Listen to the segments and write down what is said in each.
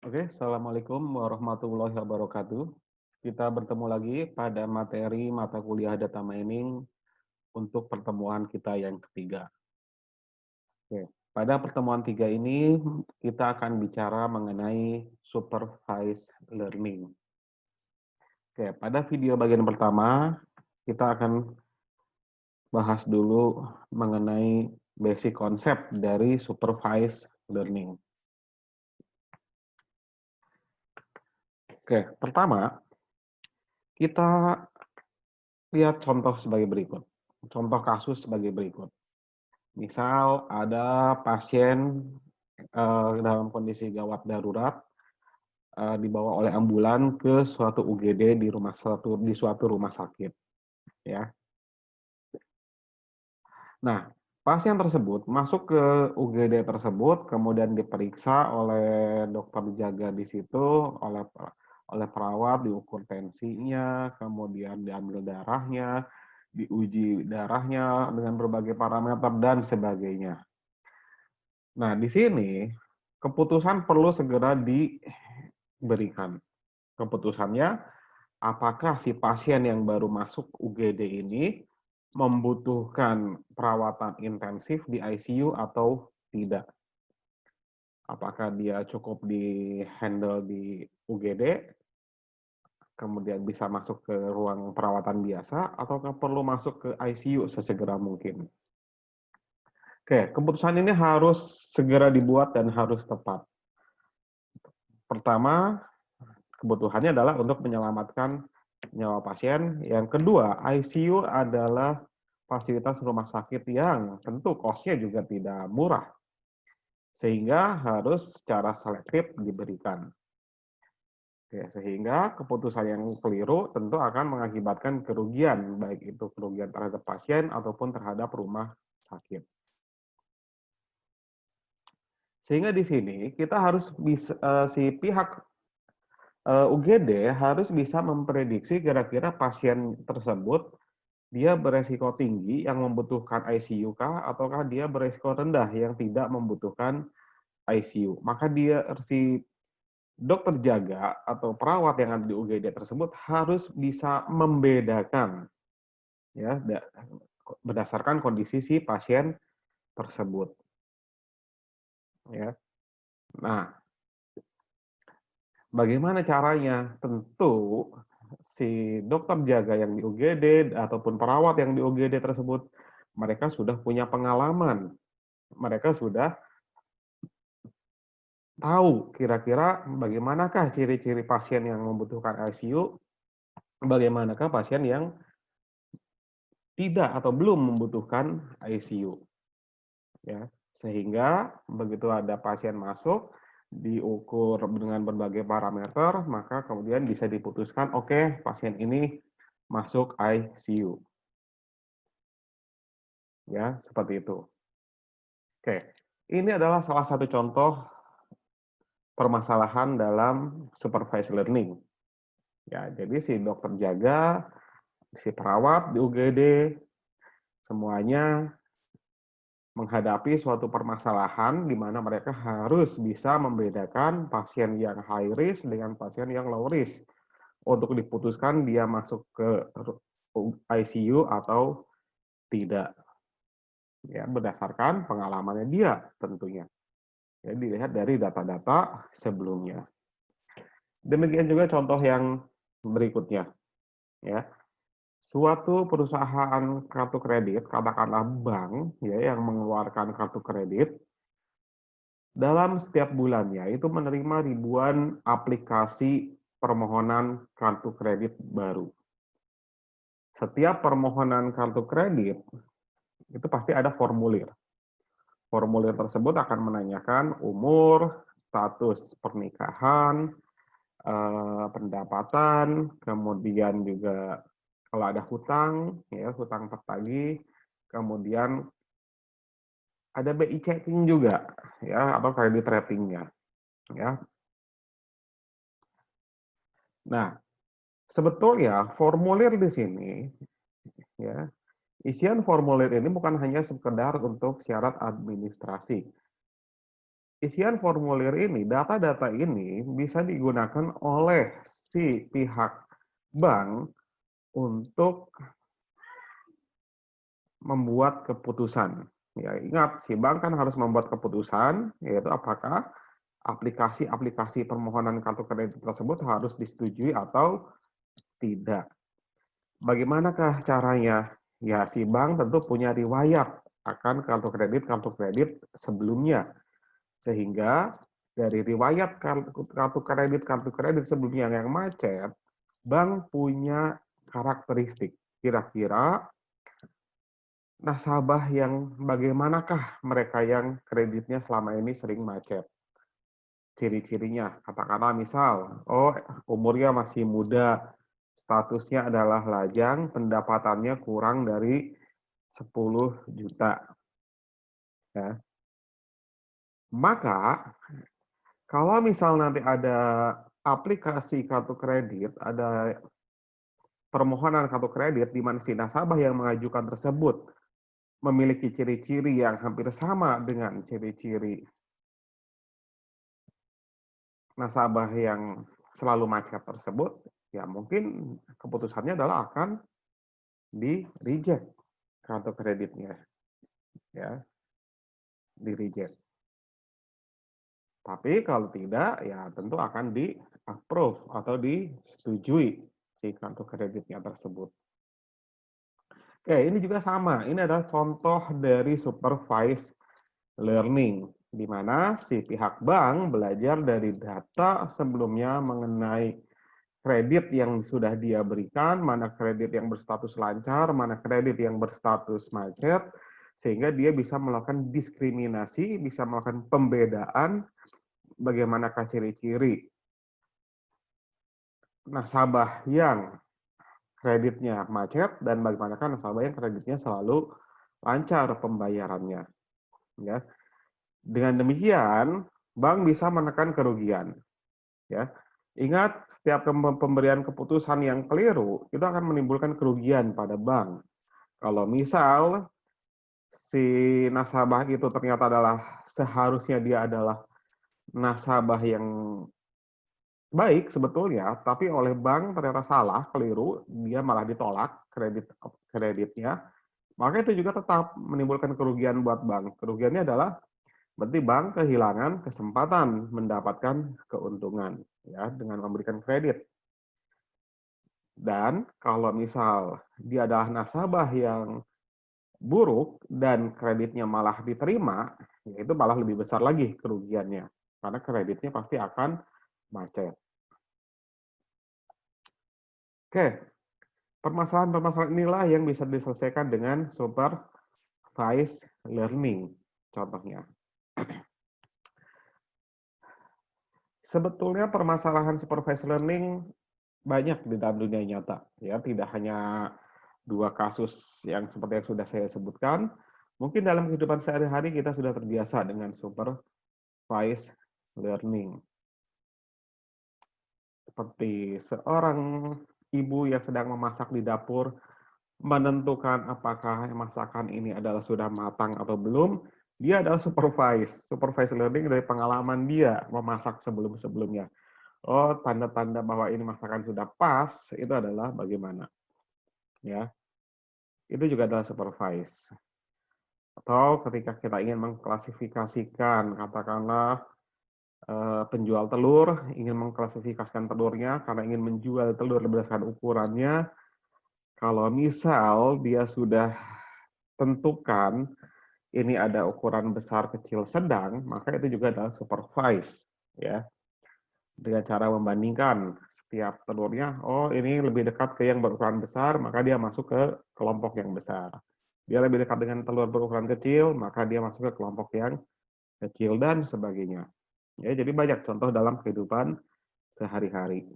Oke, Assalamualaikum warahmatullahi wabarakatuh. Kita bertemu lagi pada materi mata kuliah data mining untuk pertemuan kita yang ketiga. Oke, pada pertemuan tiga ini kita akan bicara mengenai supervised learning. Oke, pada video bagian pertama kita akan bahas dulu mengenai basic konsep dari supervised learning. Oke, pertama kita lihat contoh sebagai berikut. Contoh kasus sebagai berikut. Misal ada pasien dalam kondisi gawat darurat dibawa oleh ambulan ke suatu UGD di suatu rumah sakit, ya. Nah, pasien tersebut masuk ke UGD tersebut, kemudian diperiksa oleh dokter jaga di situ, oleh perawat, diukur tensinya, kemudian diambil darahnya, diuji darahnya dengan berbagai parameter dan sebagainya. Nah, di sini keputusan perlu segera diberikan. Keputusannya, apakah si pasien yang baru masuk UGD ini membutuhkan perawatan intensif di ICU atau tidak? Apakah dia cukup di-handle di UGD, kemudian bisa masuk ke ruang perawatan biasa, ataukah perlu masuk ke ICU sesegera mungkin? Oke, keputusan ini harus segera dibuat dan harus tepat. Pertama, kebutuhannya adalah untuk menyelamatkan nyawa pasien. Yang kedua, ICU adalah fasilitas rumah sakit yang tentu cost-nya juga tidak murah, sehingga harus secara selektif diberikan. Oke, sehingga keputusan yang keliru tentu akan mengakibatkan kerugian, baik itu kerugian terhadap pasien ataupun terhadap rumah sakit. Sehingga di sini kita harus si pihak UGD harus bisa memprediksi kira-kira pasien tersebut dia beresiko tinggi yang membutuhkan ICU kah, ataukah dia beresiko rendah yang tidak membutuhkan ICU. Maka si dokter jaga atau perawat yang ada di UGD tersebut harus bisa membedakan, ya, berdasarkan kondisi si pasien tersebut. Ya. Nah, bagaimana caranya? Tentu si dokter jaga yang di UGD ataupun perawat yang di UGD tersebut, mereka sudah punya pengalaman. Mereka sudah tahu kira-kira bagaimanakah ciri-ciri pasien yang membutuhkan ICU, bagaimanakah pasien yang tidak atau belum membutuhkan ICU. Ya, sehingga begitu ada pasien masuk, diukur dengan berbagai parameter, maka kemudian bisa diputuskan, oke, pasien ini masuk ICU. Ya, seperti itu. Oke, ini adalah salah satu contoh permasalahan dalam supervised learning. Ya, jadi si dokter jaga, si perawat di UGD, semuanya menghadapi suatu permasalahan di mana mereka harus bisa membedakan pasien yang high risk dengan pasien yang low risk untuk diputuskan dia masuk ke ICU atau tidak, ya, berdasarkan pengalamannya dia tentunya. Jadi dilihat dari data-data sebelumnya. Demikian juga contoh yang berikutnya, ya. Suatu perusahaan kartu kredit, katakanlah bank, ya, yang mengeluarkan kartu kredit, dalam setiap bulannya itu menerima ribuan aplikasi permohonan kartu kredit baru. Setiap permohonan kartu kredit itu pasti ada formulir. Formulir tersebut akan menanyakan umur, status pernikahan, pendapatan, kemudian juga kalau ada hutang, ya, hutang tertagih, kemudian ada BI checking juga, ya, atau kredit ratingnya, ya. Nah, sebetulnya formulir di sini, ya, isian formulir ini bukan hanya sekedar untuk syarat administrasi. isian formulir ini, data-data ini bisa digunakan oleh si pihak bank untuk membuat keputusan. Ya, ingat, si bank kan harus membuat keputusan, yaitu apakah aplikasi-aplikasi permohonan kartu kredit tersebut harus disetujui atau tidak. Bagaimanakah caranya? Ya, si bank tentu punya riwayat akan kartu kredit sebelumnya. Sehingga dari riwayat kartu kredit sebelumnya yang macet, bank punya karakteristik. Kira-kira nasabah yang bagaimanakah mereka yang kreditnya selama ini sering macet? Ciri-cirinya, katakanlah misal, oh umurnya masih muda, statusnya adalah lajang, pendapatannya kurang dari 10 juta. Ya. Maka kalau misal nanti ada aplikasi kartu kredit, ada permohonan kartu kredit di mana si nasabah yang mengajukan tersebut memiliki ciri-ciri yang hampir sama dengan ciri-ciri nasabah yang selalu macet tersebut, ya mungkin keputusannya adalah akan di-reject kartu kreditnya, ya, di-reject. Tapi kalau tidak, ya tentu akan di-approve atau disetujui si kartu kreditnya tersebut. Oke, ini juga sama. Ini adalah contoh dari supervised learning, di mana si pihak bank belajar dari data sebelumnya mengenai kredit yang sudah dia berikan, mana kredit yang berstatus lancar, mana kredit yang berstatus macet, sehingga dia bisa melakukan diskriminasi, bisa melakukan pembedaan bagaimanakah ciri-ciri nasabah yang kreditnya macet dan bagaimanakah nasabah yang kreditnya selalu lancar pembayarannya. Ya. Dengan demikian, bank bisa menekan kerugian. Ya. Ingat, setiap pemberian keputusan yang keliru itu akan menimbulkan kerugian pada bank. Kalau misal si nasabah itu ternyata seharusnya dia adalah nasabah yang baik sebetulnya, tapi oleh bank ternyata salah, keliru, dia malah ditolak kreditnya, maka itu juga tetap menimbulkan kerugian buat bank. Kerugiannya adalah berarti bank kehilangan kesempatan mendapatkan keuntungan ya dengan memberikan kredit. Dan kalau misal dia adalah nasabah yang buruk dan kreditnya malah diterima, ya itu malah lebih besar lagi kerugiannya karena kreditnya pasti akan macet. Oke, permasalahan-permasalahan inilah yang bisa diselesaikan dengan supervised learning, contohnya. Sebetulnya permasalahan supervised learning banyak di dalam dunia nyata, ya tidak hanya 2 kasus yang seperti yang sudah saya sebutkan. Mungkin dalam kehidupan sehari-hari kita sudah terbiasa dengan supervised learning. Seperti seorang ibu yang sedang memasak di dapur, menentukan apakah masakan ini adalah sudah matang atau belum, dia adalah supervised learning dari pengalaman dia memasak sebelum-sebelumnya. Oh, tanda-tanda bahwa ini masakan sudah pas itu adalah bagaimana, ya. Itu juga adalah supervise. Atau ketika kita ingin mengklasifikasikan, katakanlah penjual telur ingin mengklasifikasikan telurnya karena ingin menjual telur berdasarkan ukurannya. Kalau misal dia sudah tentukan ini ada ukuran besar, kecil, sedang, maka itu juga adalah supervise, ya. Dengan cara membandingkan setiap telurnya, oh ini lebih dekat ke yang berukuran besar, maka dia masuk ke kelompok yang besar. Dia lebih dekat dengan telur berukuran kecil, maka dia masuk ke kelompok yang kecil dan sebagainya. Ya, jadi banyak contoh dalam kehidupan sehari-hari.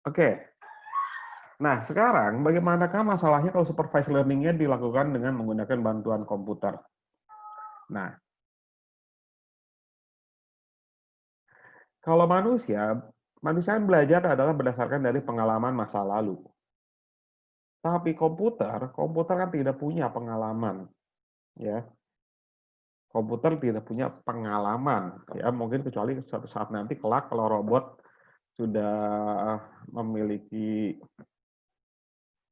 Oke. Nah, sekarang bagaimanakah masalahnya kalau supervised learning-nya dilakukan dengan menggunakan bantuan komputer? Nah, kalau manusia yang belajar adalah berdasarkan dari pengalaman masa lalu. Tapi komputer kan tidak punya pengalaman, ya. komputer tidak punya pengalaman, ya mungkin kecuali suatu saat nanti kelak kalau robot sudah memiliki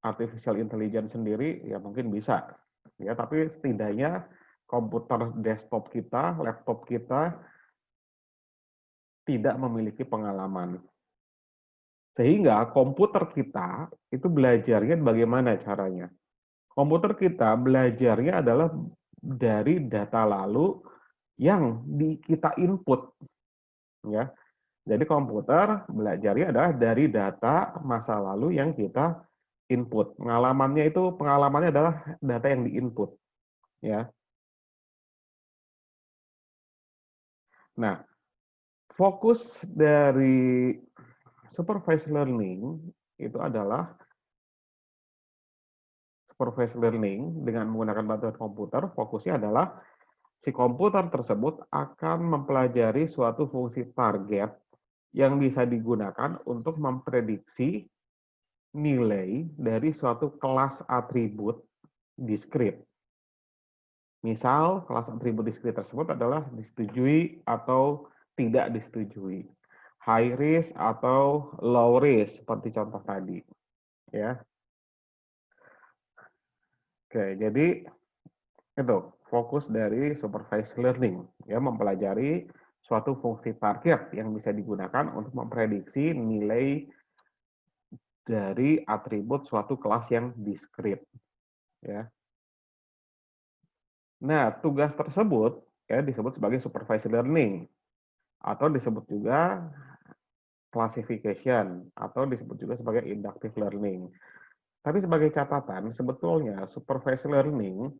artificial intelligence sendiri, ya mungkin bisa. Ya, tapi setidaknya komputer desktop kita, laptop kita tidak memiliki pengalaman. Sehingga komputer kita itu belajarnya bagaimana caranya? Komputer kita belajarnya adalah dari data lalu yang kita input, ya. Jadi komputer belajarnya adalah dari data masa lalu yang kita input. Pengalamannya adalah data yang diinput, ya. Nah, fokus dari supervised learning itu adalah supervised learning dengan menggunakan bantuan komputer, fokusnya adalah si komputer tersebut akan mempelajari suatu fungsi target yang bisa digunakan untuk memprediksi nilai dari suatu kelas atribut diskrit. Misal, kelas atribut diskrit tersebut adalah disetujui atau tidak disetujui, high risk atau low risk seperti contoh tadi, ya. Oke, jadi itu fokus dari supervised learning, ya, mempelajari suatu fungsi target yang bisa digunakan untuk memprediksi nilai dari atribut suatu kelas yang diskrit, ya. Nah, tugas tersebut ya disebut sebagai supervised learning atau disebut juga classification atau disebut juga sebagai inductive learning. Tapi sebagai catatan, sebetulnya supervised learning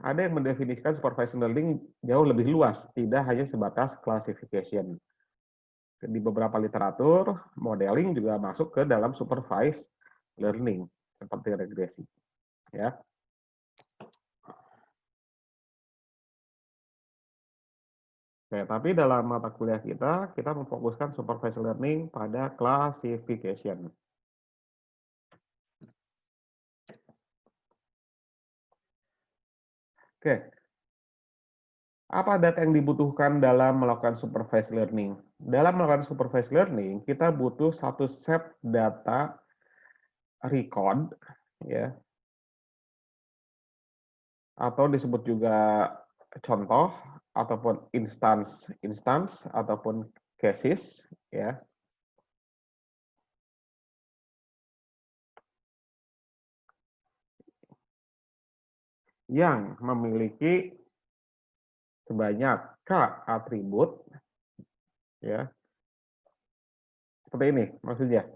ada yang mendefinisikan supervised learning jauh lebih luas, tidak hanya sebatas classification. Di beberapa literatur, modeling juga masuk ke dalam supervised learning seperti regresi, ya. Oke, tapi dalam mata kuliah kita memfokuskan supervised learning pada classification. Oke, apa data yang dibutuhkan dalam melakukan supervised learning? Dalam melakukan supervised learning, kita butuh satu set data record, ya, atau disebut juga contoh, ataupun instance ataupun cases, ya, yang memiliki sebanyak K atribut, ya, seperti ini maksudnya.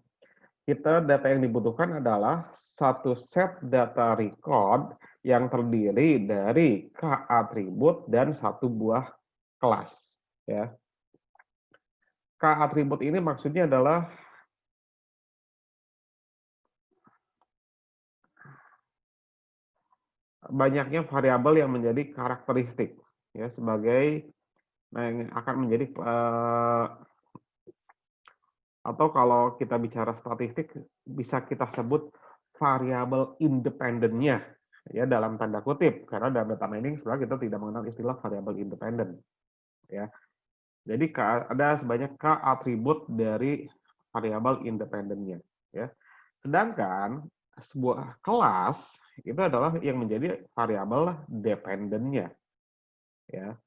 Data yang dibutuhkan adalah satu set data record yang terdiri dari K atribut dan satu buah kelas, ya. K atribut ini maksudnya adalah banyaknya variabel yang menjadi karakteristik, ya, sebagai yang akan menjadi atau kalau kita bicara statistik bisa kita sebut variabel independennya, ya, dalam tanda kutip, karena dalam data mining sebenarnya kita tidak mengenal istilah variabel independen, ya. Jadi ada sebanyak K atribut dari variabel independennya, ya. Sedangkan sebuah kelas itu adalah yang menjadi variabel dependennya, ya.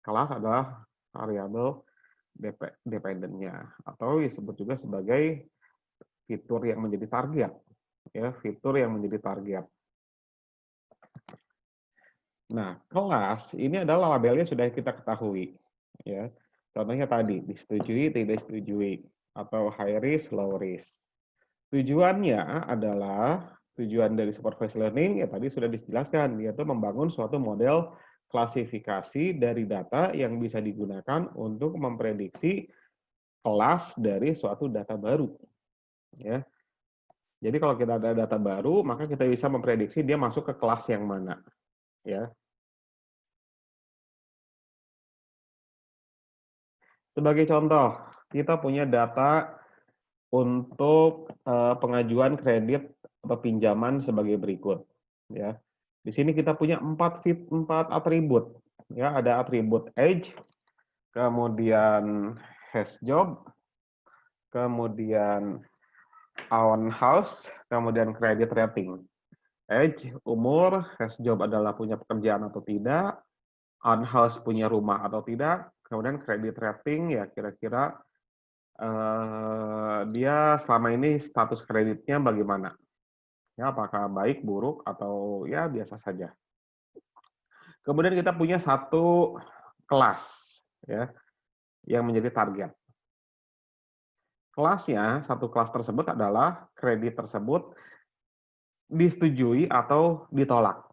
Kelas adalah variabel dependennya atau disebut juga sebagai fitur yang menjadi target, ya, fitur yang menjadi target. Nah, kelas ini adalah labelnya sudah kita ketahui, ya. Contohnya tadi disetujui, tidak disetujui, atau high risk, low risk. Tujuannya adalah tujuan dari supervised learning ya tadi sudah dijelaskan, yaitu membangun suatu model klasifikasi dari data yang bisa digunakan untuk memprediksi kelas dari suatu data baru, ya. Jadi kalau kita ada data baru, maka kita bisa memprediksi dia masuk ke kelas yang mana, ya. Sebagai contoh, kita punya data untuk pengajuan kredit atau pinjaman sebagai berikut, ya. Di sini kita punya 4 atribut, ya ada atribut age, kemudian has job, kemudian own house, kemudian credit rating. Age, umur, has job adalah punya pekerjaan atau tidak, own house punya rumah atau tidak, kemudian credit rating ya kira-kira dia selama ini status kreditnya bagaimana? Ya, apakah baik, buruk, atau ya biasa saja. Kemudian kita punya satu kelas ya yang menjadi target. Kelasnya, satu kelas tersebut adalah kredit tersebut disetujui atau ditolak.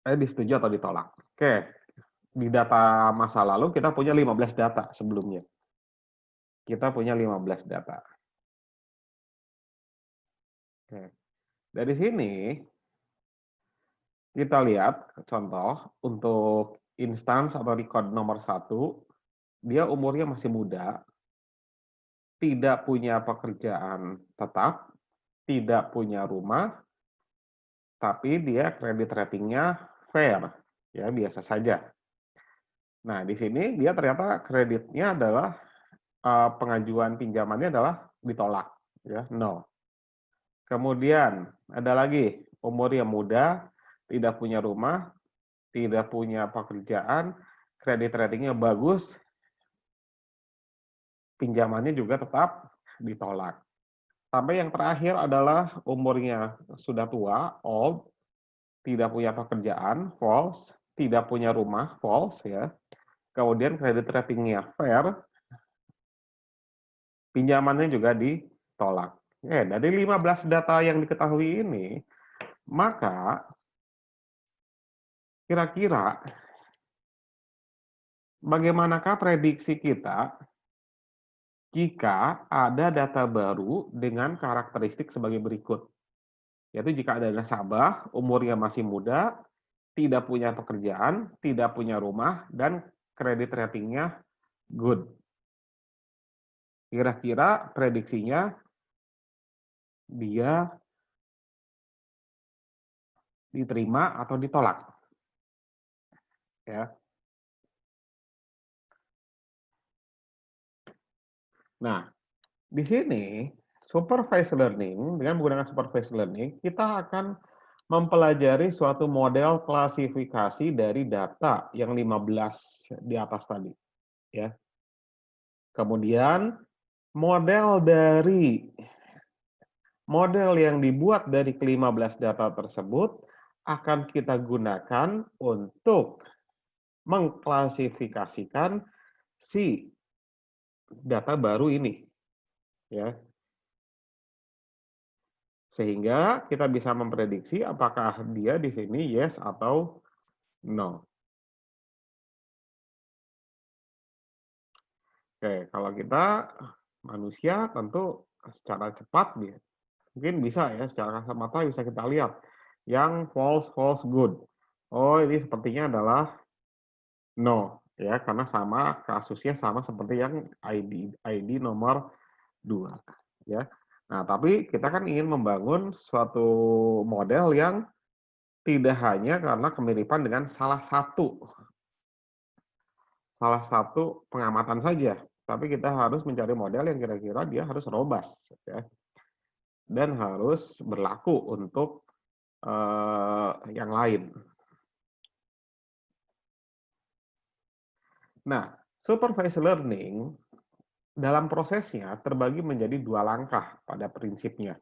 Disetujui atau ditolak. Oke, di data masa lalu kita punya 15 data sebelumnya. Kita punya 15 data. Oke. Dari sini kita lihat contoh untuk instance atau record nomor 1, dia umurnya masih muda, tidak punya pekerjaan tetap, tidak punya rumah, tapi dia kredit ratingnya fair, ya biasa saja. Nah, di sini dia ternyata kreditnya adalah pengajuan pinjamannya adalah ditolak, ya 0. Kemudian ada lagi umur yang muda, tidak punya rumah, tidak punya pekerjaan, kredit ratingnya bagus, pinjamannya juga tetap ditolak. Sampai yang terakhir adalah umurnya sudah tua, old, tidak punya pekerjaan, false, tidak punya rumah, false ya. Kemudian kredit ratingnya fair, pinjamannya juga ditolak. Dari 15 data yang diketahui ini, maka kira-kira bagaimanakah prediksi kita jika ada data baru dengan karakteristik sebagai berikut? Yaitu jika ada nasabah, umurnya masih muda, tidak punya pekerjaan, tidak punya rumah, dan kredit ratingnya good. Kira-kira prediksinya dia diterima atau ditolak? Ya. Nah, di sini supervised learning, dengan menggunakan supervised learning, kita akan mempelajari suatu model klasifikasi dari data yang 15 di atas tadi. Ya. Kemudian model yang dibuat dari ke-15 data tersebut akan kita gunakan untuk mengklasifikasikan si data baru ini. Ya. Sehingga kita bisa memprediksi apakah dia di sini yes atau no. Oke, kalau kita manusia tentu secara cepat mungkin bisa ya, secara kasat mata bisa kita lihat yang false, false, good. Oh, ini sepertinya adalah no ya, karena sama kasusnya sama seperti yang ID nomor 2 ya. Nah, tapi kita kan ingin membangun suatu model yang tidak hanya karena kemiripan dengan salah satu pengamatan saja, tapi kita harus mencari model yang kira-kira dia harus robust ya, dan harus berlaku untuk yang lain. Nah, supervised learning dalam prosesnya terbagi menjadi 2 langkah pada prinsipnya.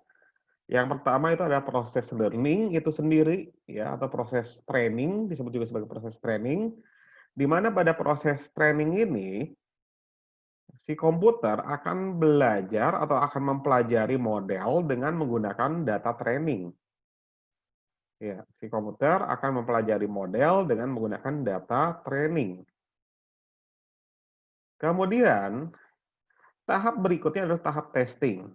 Yang pertama itu ada proses learning itu sendiri ya, atau proses training, disebut juga sebagai proses training, di mana pada proses training ini si komputer akan belajar atau akan mempelajari model dengan menggunakan data training. Ya, si komputer akan mempelajari model dengan menggunakan data training. Kemudian, tahap berikutnya adalah tahap testing.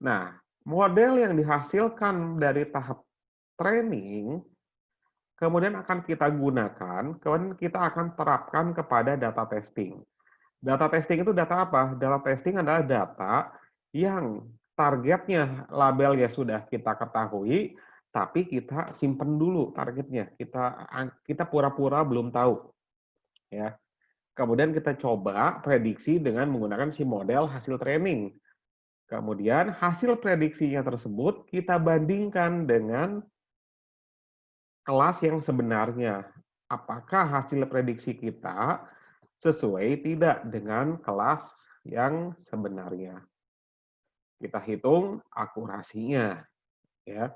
Nah, model yang dihasilkan dari tahap training kemudian akan kita gunakan, kemudian kita akan terapkan kepada data testing. Data testing itu data apa? Data testing adalah data yang targetnya labelnya sudah kita ketahui, tapi kita simpen dulu targetnya. Kita pura-pura belum tahu, ya. Kemudian kita coba prediksi dengan menggunakan si model hasil training. Kemudian hasil prediksinya tersebut kita bandingkan dengan kelas yang sebenarnya. Apakah hasil prediksi kita sesuai tidak dengan kelas yang sebenarnya? Kita hitung akurasinya, ya.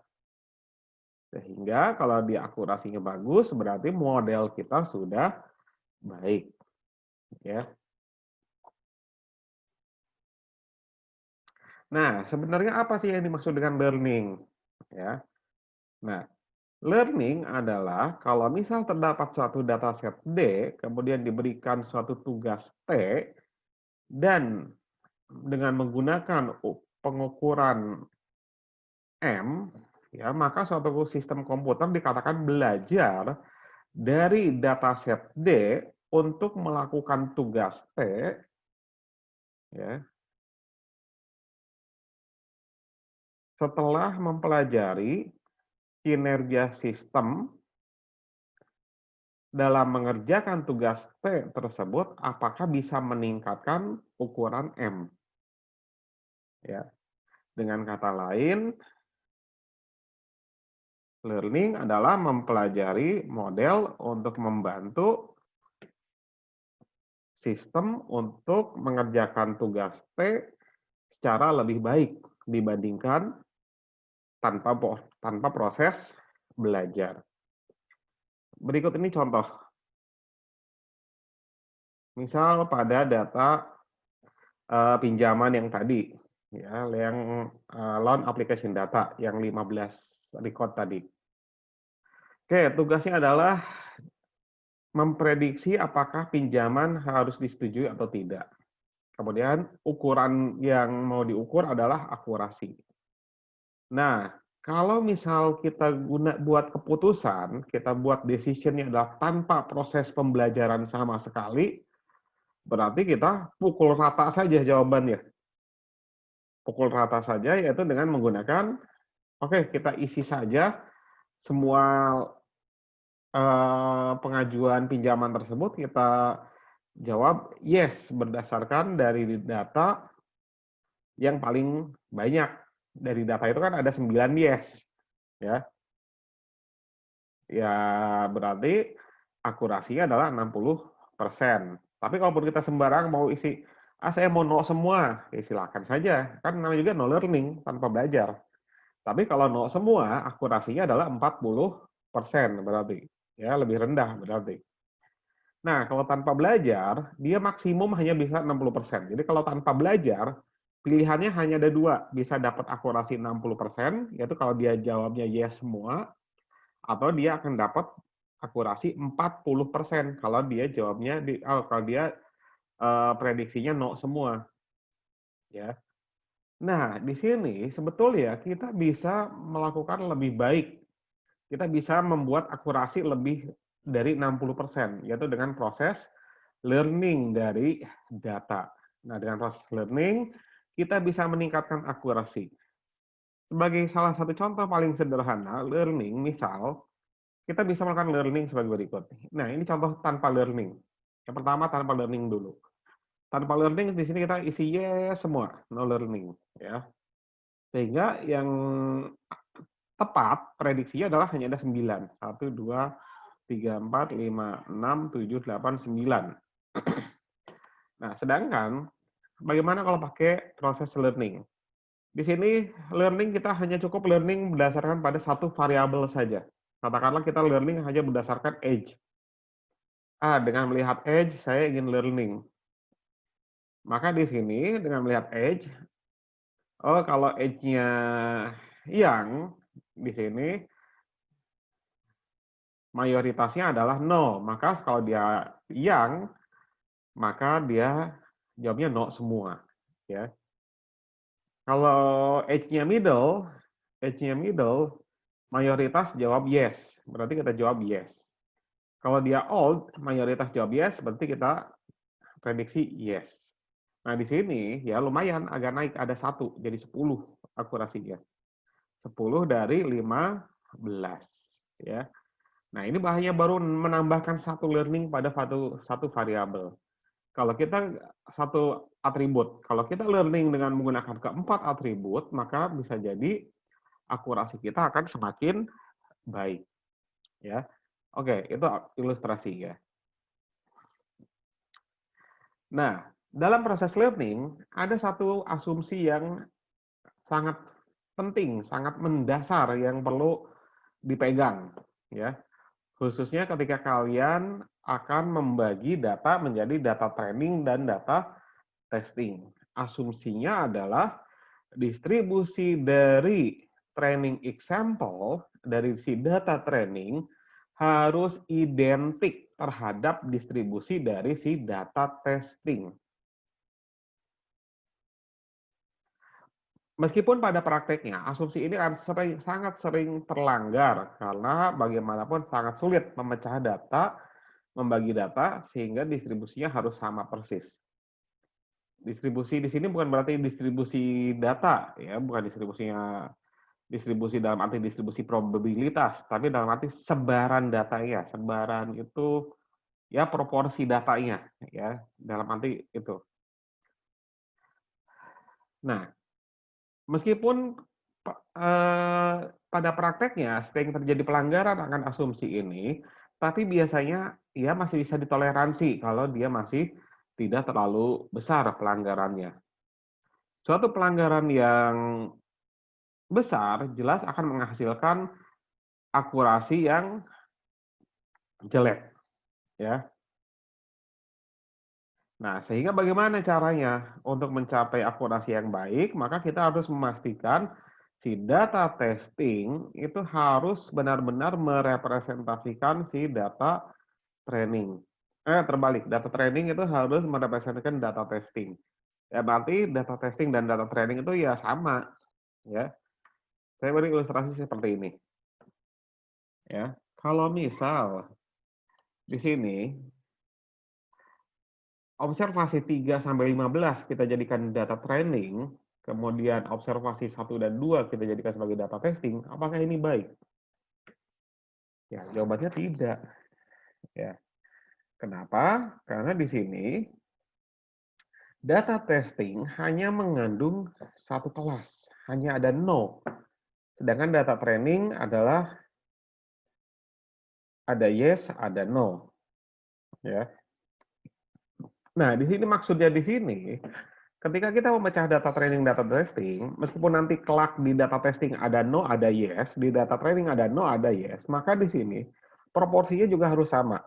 Sehingga kalau di akurasinya bagus, berarti model kita sudah baik, ya. Nah, sebenarnya apa sih yang dimaksud dengan learning? Ya. Nah, learning adalah kalau misal terdapat suatu dataset D, kemudian diberikan suatu tugas T, dan dengan menggunakan pengukuran M, ya, maka suatu sistem komputer dikatakan belajar dari dataset D untuk melakukan tugas T, ya, setelah mempelajari kinerja sistem dalam mengerjakan tugas T tersebut, apakah bisa meningkatkan ukuran M. Ya. Dengan kata lain, learning adalah mempelajari model untuk membantu sistem untuk mengerjakan tugas T secara lebih baik dibandingkan tanpa proses belajar. Berikut ini contoh. Misal pada data pinjaman yang tadi, ya, yang loan application data yang 15 record tadi. Oke, tugasnya adalah memprediksi apakah pinjaman harus disetujui atau tidak. Kemudian ukuran yang mau diukur adalah akurasi. Nah, kalau misal kita buat keputusan, kita buat decision-nya adalah tanpa proses pembelajaran sama sekali, berarti kita pukul rata saja jawabannya. Pukul rata saja yaitu dengan menggunakan, oke, kita isi saja semua pengajuan pinjaman tersebut, kita jawab yes berdasarkan dari data yang paling banyak. Dari data itu kan ada 9 yes, ya. Ya berarti akurasinya adalah 60%. Tapi kalaupun kita sembarang mau isi, saya mau no semua, ya silakan saja. Kan namanya juga no learning, tanpa belajar. Tapi kalau no semua, akurasinya adalah 40% berarti. Ya, lebih rendah berarti. Nah, kalau tanpa belajar, dia maksimum hanya bisa 60%. Jadi kalau tanpa belajar, pilihannya hanya ada dua. Bisa dapat akurasi 60%, yaitu kalau dia jawabnya yes semua, atau dia akan dapat akurasi 40% kalau dia jawabnya kalau dia prediksinya no semua, ya. Nah, di sini sebetulnya kita bisa melakukan lebih baik. Kita bisa membuat akurasi lebih dari 60%, yaitu dengan proses learning dari data. Nah, dengan proses learning, kita bisa meningkatkan akurasi. Sebagai salah satu contoh paling sederhana, learning, misal, kita bisa melakukan learning sebagai berikut. Nah, ini contoh tanpa learning. Yang pertama tanpa learning dulu. Tanpa learning di sini kita isi yes semua, no learning, ya. Sehingga yang tepat prediksinya adalah hanya ada 9. 1, 2, 3, 4, 5, 6, 7, 8, 9. Nah, sedangkan bagaimana kalau pakai proses learning? Di sini learning kita hanya cukup learning berdasarkan pada satu variabel saja. Katakanlah kita learning hanya berdasarkan age. Dengan melihat age, saya ingin learning. Maka di sini dengan melihat age, kalau age-nya young, di sini mayoritasnya adalah no. Maka kalau dia young, maka dia jawabnya no semua. Ya. Kalau age-nya middle, mayoritas jawab yes. Berarti kita jawab yes. Kalau dia old, mayoritas jawab yes, berarti kita prediksi yes. Nah, di sini ya lumayan agak naik, ada 1, jadi 10 akurasinya. 10 dari 5 ya. Nah, ini hanya baru menambahkan satu learning pada satu variabel. Kalau kita satu atribut, kalau kita learning dengan menggunakan keempat atribut, maka bisa jadi akurasi kita akan semakin baik, ya. Oke, itu ilustrasi ya. Nah, dalam proses learning ada satu asumsi yang sangat penting, sangat mendasar yang perlu dipegang, ya. Khususnya ketika kalian akan membagi data menjadi data training dan data testing. Asumsinya adalah distribusi dari training example, dari si data training, harus identik terhadap distribusi dari si data testing. Meskipun pada prakteknya, asumsi ini sangat sering terlanggar, karena bagaimanapun sangat sulit memecah data, membagi data, sehingga distribusinya harus sama persis. Distribusi di sini bukan berarti distribusi data, ya, bukan distribusi dalam arti distribusi probabilitas, tapi dalam arti sebaran datanya. Sebaran itu ya proporsi datanya, ya, dalam arti itu. Nah, meskipun pada prakteknya sering terjadi pelanggaran akan asumsi ini, tapi biasanya ya masih bisa ditoleransi kalau dia masih tidak terlalu besar pelanggarannya. Suatu pelanggaran yang besar jelas akan menghasilkan akurasi yang jelek, ya. Nah, sehingga bagaimana caranya untuk mencapai akurasi yang baik? Maka kita harus memastikan si data testing itu harus benar-benar merepresentasikan si data training. Terbalik, data training itu harus merepresentasikan data testing. Ya, berarti data testing dan data training itu ya sama, ya. Saya beri ilustrasi seperti ini, ya. Kalau misal di sini observasi 3 sampai 15 kita jadikan data training, kemudian observasi 1 dan 2 kita jadikan sebagai data testing, apakah ini baik? Ya, jawabannya tidak. Ya. Kenapa? Karena di sini data testing hanya mengandung satu kelas, hanya ada no. Sedangkan data training adalah ada yes, ada no. Ya. Nah, di sini maksudnya di sini ketika kita memecah data training, data testing, meskipun nanti kelak di data testing ada no, ada yes, di data training ada no, ada yes, maka di sini proporsinya juga harus sama.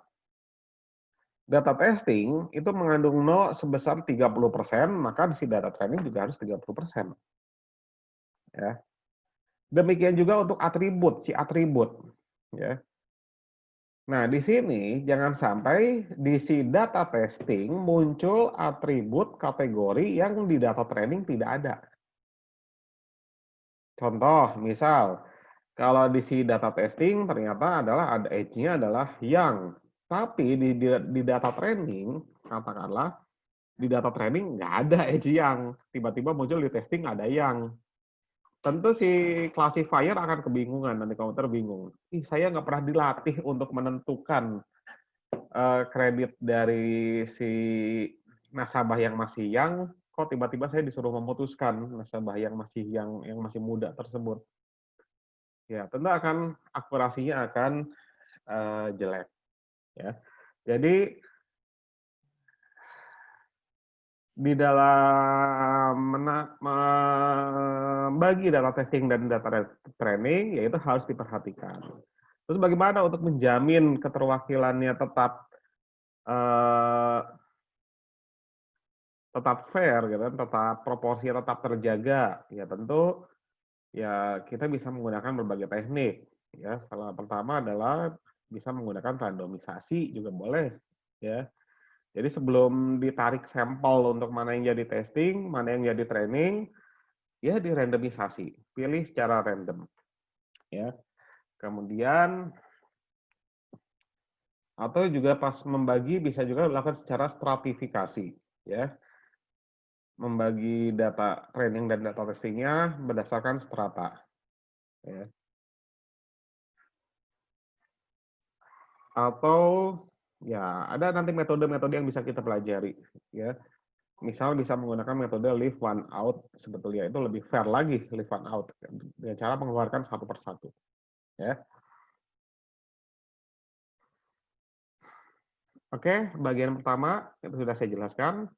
Data testing itu mengandung no sebesar 30%, maka di si data training juga harus 30%. Ya. Demikian juga untuk atribut, si atribut. Ya. Nah, di sini jangan sampai di si data testing muncul atribut kategori yang di data training tidak ada. Contoh, misal, kalau di si data testing ternyata adalah ada edge-nya adalah yang, tapi di data training, katakanlah di data training nggak ada edge yang, tiba-tiba muncul di testing ada yang. Tentu si classifier akan kebingungan, nanti komputer bingung. Saya nggak pernah dilatih untuk menentukan kredit dari si nasabah yang masih yang, kok tiba-tiba saya disuruh memutuskan nasabah yang masih muda tersebut. Ya, tentu akurasinya akan jelek, ya. Jadi di dalam membagi data testing dan data training, yaitu harus diperhatikan. Terus bagaimana untuk menjamin keterwakilannya eh, tetap fair, gitu kan, tetap proporsinya tetap terjaga? Ya tentu ya kita bisa menggunakan berbagai teknik. Ya, salah pertama adalah bisa menggunakan randomisasi juga boleh, ya. Jadi sebelum ditarik sampel untuk mana yang jadi testing, mana yang jadi training, ya dirandomisasi, pilih secara random, ya. Kemudian atau juga pas membagi bisa juga dilakukan secara stratifikasi, ya. Membagi data training dan data testingnya berdasarkan strata, ya. Atau ya ada nanti metode-metode yang bisa kita pelajari ya. Misal bisa menggunakan metode leave one out, sebetulnya itu lebih fair lagi leave one out dengan cara mengeluarkan satu persatu ya. Oke, bagian pertama itu sudah saya jelaskan.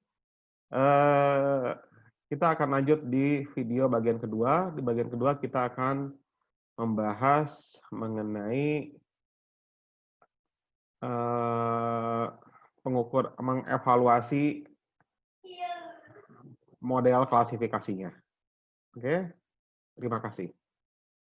Eh, kita akan lanjut di video bagian kedua. Di bagian kedua kita akan membahas mengenai mengevaluasi model klasifikasinya. Oke, terima kasih.